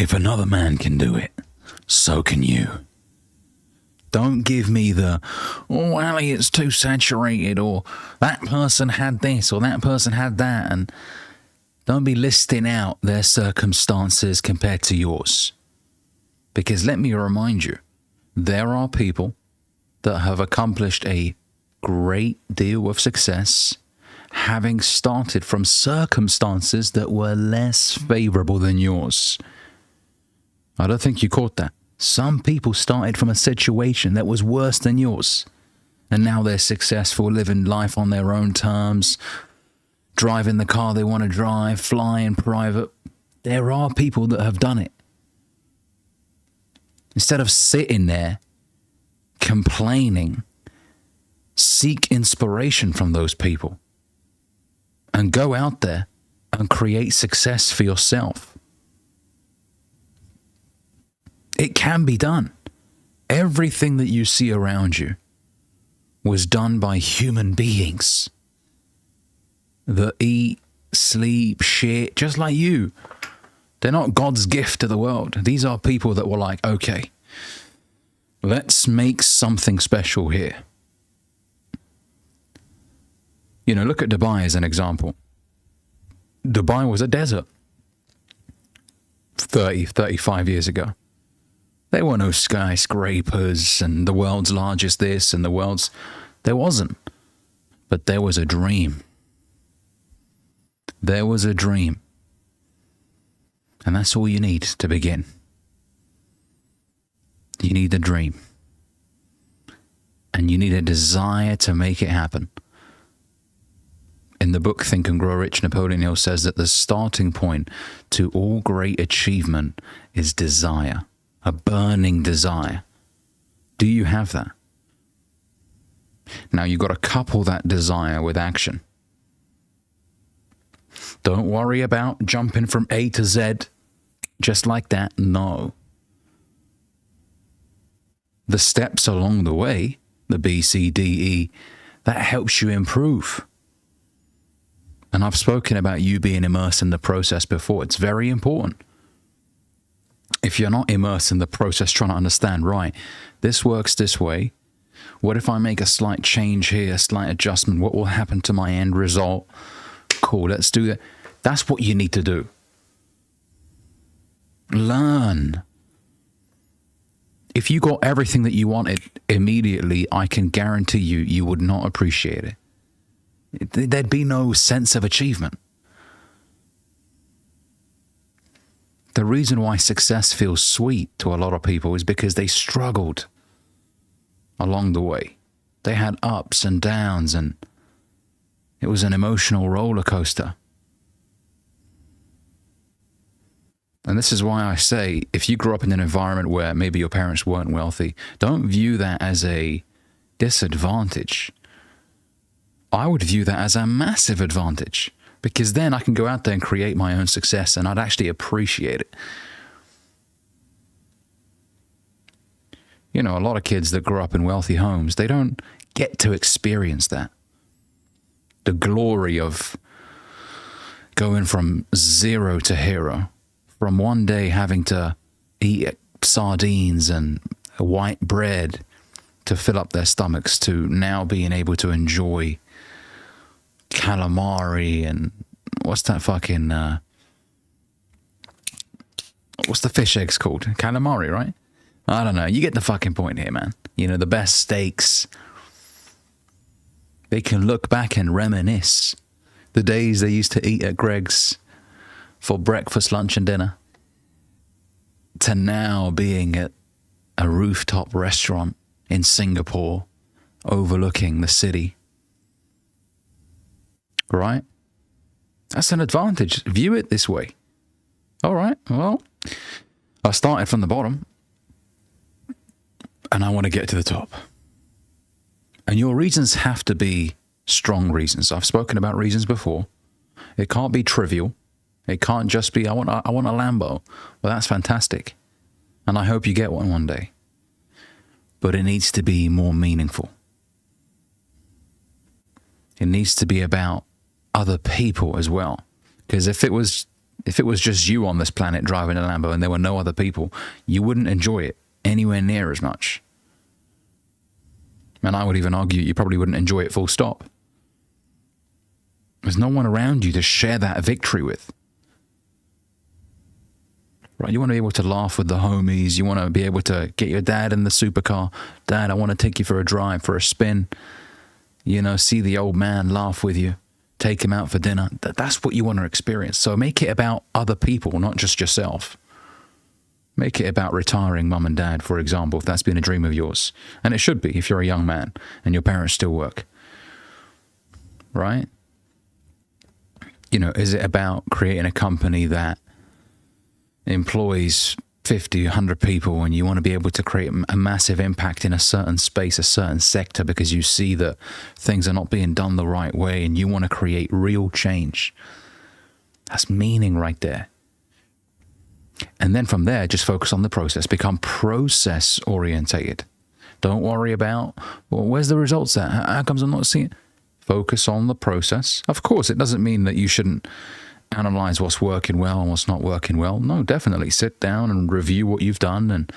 If another man can do it, so can you. Don't give me the, oh, Ali, it's too saturated, or that person had this, or that person had that, and don't be listing out their circumstances compared to yours. Because let me remind you, there are people that have accomplished a great deal of success having started from circumstances that were less favorable than yours. I don't think you caught that. Some people started from a situation that was worse than yours, and now they're successful, living life on their own terms, driving the car they want to drive, flying private. There are people that have done it. Instead of sitting there complaining, seek inspiration from those people and go out there and create success for yourself. It can be done. Everything that you see around you was done by human beings that eat, sleep, shit, just like you. They're not God's gift to the world. These are people that were like, okay, let's make something special here. You know, look at Dubai as an example. Dubai was a desert 35 years ago. There were no skyscrapers and the world's largest this and the world's... There wasn't. But there was a dream. There was a dream. And that's all you need to begin. You need a dream. And you need a desire to make it happen. In the book Think and Grow Rich, Napoleon Hill says that the starting point to all great achievement is desire. A burning desire. Do you have that? Now you've got to couple that desire with action. Don't worry about jumping from A to Z just like that. No. The steps along the way, the B, C, D, E, that helps you improve. And I've spoken about you being immersed in the process before. It's very important. If you're not immersed in the process, trying to understand, right, this works this way. What if I make a slight change here, a slight adjustment? What will happen to my end result? Cool, let's do that. That's what you need to do. Learn. If you got everything that you wanted immediately, I can guarantee you, you would not appreciate it. There'd be no sense of achievement. The reason why success feels sweet to a lot of people is because they struggled along the way. They had ups and downs, and it was an emotional roller coaster. And this is why I say, if you grew up in an environment where maybe your parents weren't wealthy, don't view that as a disadvantage. I would view that as a massive advantage, because then I can go out there and create my own success, and I'd actually appreciate it. You know, a lot of kids that grow up in wealthy homes, they don't get to experience that. The glory of going from zero to hero. From one day having to eat sardines and white bread to fill up their stomachs, to now being able to enjoy calamari and what's that fucking what's the fish eggs called? Calamari, right? I don't know. You get the fucking point here, man. You know, the best steaks. They can look back and reminisce the days they used to eat at Greg's for breakfast, lunch and dinner, to now being at a rooftop restaurant in Singapore overlooking the city. Right? That's an advantage. View it this way. All right, well, I started from the bottom and I want to get to the top. And your reasons have to be strong reasons. I've spoken about reasons before. It can't be trivial. It can't just be, I want a Lambo. Well, that's fantastic. And I hope you get one day. But it needs to be more meaningful. It needs to be about other people as well. Because if it was If it was just you on this planet driving a Lambo and there were no other people, you wouldn't enjoy it anywhere near as much. And I would even argue you probably wouldn't enjoy it full stop. There's no one around you to share that victory with. Right? You want to be able to laugh with the homies. You want to be able to get your dad in the supercar. Dad, I want to take you for a drive, for a spin. You know, see the old man, laugh with you. Take him out for dinner. That's what you want to experience. So make it about other people, not just yourself. Make it about retiring mum and dad, for example, if that's been a dream of yours. And it should be if you're a young man and your parents still work. Right? You know, is it about creating a company that employs 50, 100 people and you want to be able to create a massive impact in a certain space, a certain sector, because you see that things are not being done the right way and you want to create real change? That's meaning right there. And then from there, just focus on the process. Become process orientated. Don't worry about, well, where's the results at? How comes I'm not seeing it? Focus on the process. Of course, it doesn't mean that you shouldn't analyze what's working well and what's not working well. No, definitely sit down and review what you've done and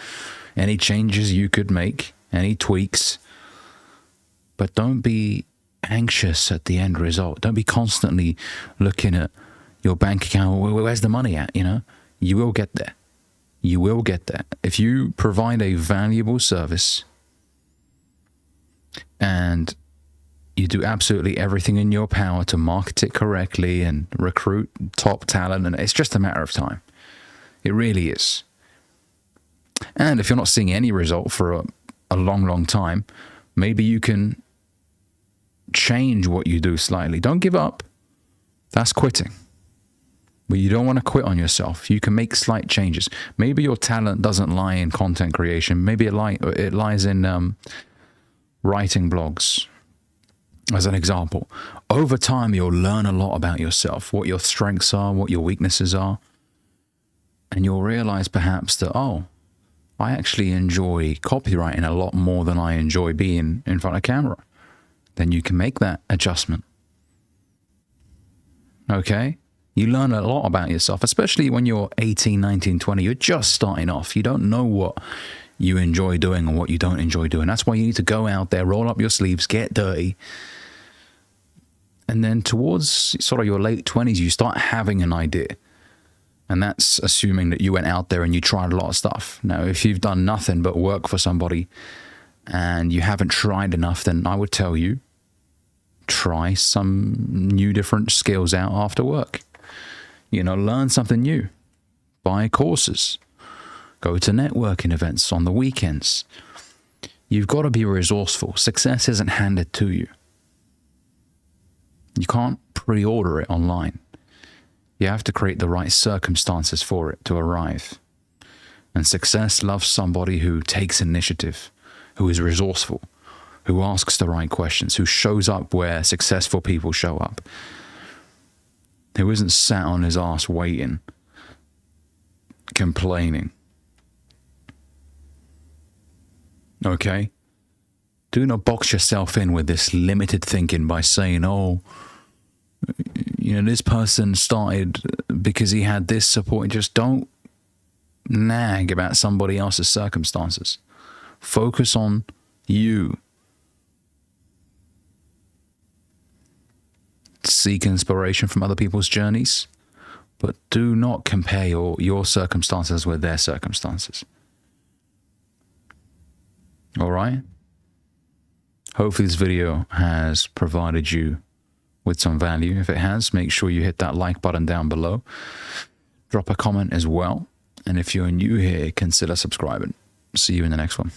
any changes you could make, any tweaks. But don't be anxious at the end result. Don't be constantly looking at your bank account. Where's the money at? You know, you will get there. You will get there. If you provide a valuable service and you do absolutely everything in your power to market it correctly and recruit top talent, and it's just a matter of time. It really is. And if you're not seeing any result for a long, long time, maybe you can change what you do slightly. Don't give up. That's quitting. But you don't want to quit on yourself. You can make slight changes. Maybe your talent doesn't lie in content creation. Maybe it lies in writing blogs. As an example, over time, you'll learn a lot about yourself, what your strengths are, what your weaknesses are. And you'll realize perhaps that, oh, I actually enjoy copywriting a lot more than I enjoy being in front of camera. Then you can make that adjustment. Okay? You learn a lot about yourself, especially when you're 18, 19, 20. You're just starting off. You don't know what you enjoy doing and what you don't enjoy doing. That's why you need to go out there, roll up your sleeves, get dirty. And then towards sort of your late 20s, you start having an idea. And that's assuming that you went out there and you tried a lot of stuff. Now, if you've done nothing but work for somebody and you haven't tried enough, then I would tell you, try some new different skills out after work. You know, learn something new. Buy courses. Go to networking events on the weekends. You've got to be resourceful. Success isn't handed to you. You can't pre-order it online. You have to create the right circumstances for it to arrive. And success loves somebody who takes initiative, who is resourceful, who asks the right questions, who shows up where successful people show up, who isn't sat on his ass waiting, complaining. Okay? Do not box yourself in with this limited thinking by saying, oh, you know, this person started because he had this support. Just don't nag about somebody else's circumstances. Focus on you. Seek inspiration from other people's journeys, but do not compare your circumstances with their circumstances. All right? Hopefully this video has provided you with some value. If it has, make sure you hit that like button down below. Drop a comment as well. And if you're new here, consider subscribing. See you in the next one.